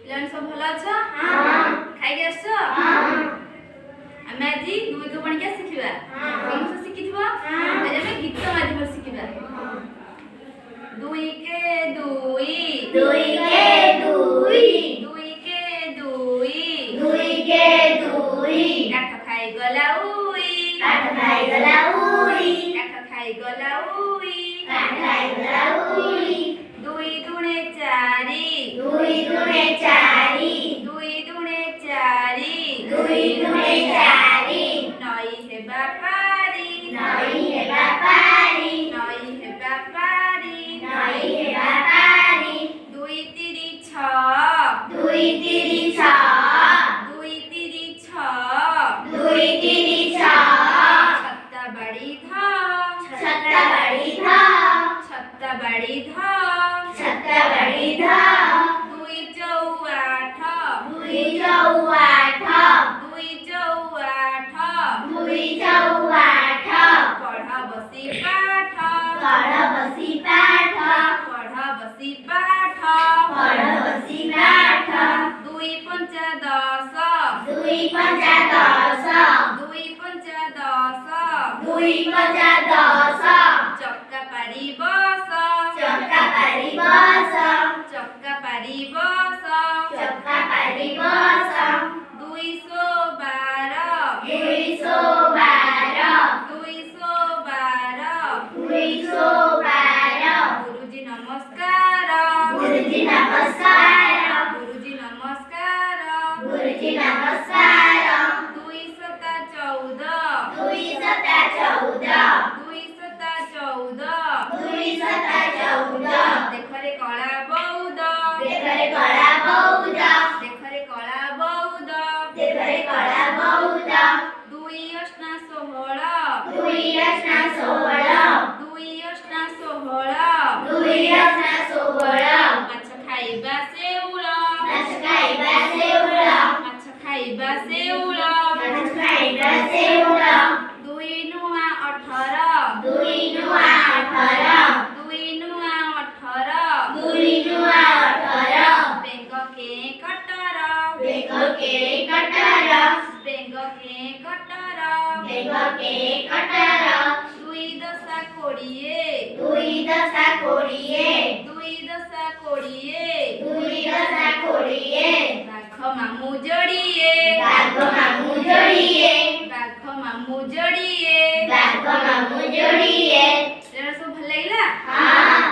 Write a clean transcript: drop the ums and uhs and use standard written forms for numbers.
पिलान सब भल अछ हां खाइ आछ हां हम आज दुई दो बण के सिखिबा हां हम सिखिथबो हां आज हम गीत माध्यम सिखिबा दुई के दुई दुई के दुई दुई के दुई दुई के दुई काठ खाइ गला उई काठ खाइ गला उई काठ खाइ गला उई काठ खाइ गला उई दुई दुणे चारि दुई दुणे चारि दुई दुणे चारि दुई दुणे चारि नई हेबा पारी नई हेबा पारी नई हेबा पारी नई हेबा पारी दुई तिरी छ दुई तिरी छ दुई तिरी छ दुई तिरी छ छत्ता बड़ी ध छत्ता बड़ी ध छत्ता बड़ी ध छत्ता बड़ी ध दुई चौ आठ दुई चौ आठ दुई चौ आठ दुई चौ आठ पढ़ बसी पाठ पढ़ बसी पाठ पढ़ बसी पाठ पढ़ बसी पाठ दुई पंचा दस दुई पंचा दस दुई पंचा दस दुई पंचा दस चक्का पारी बस चक्का पारी बस चक्का पारी बस चक्का पारी बस दुई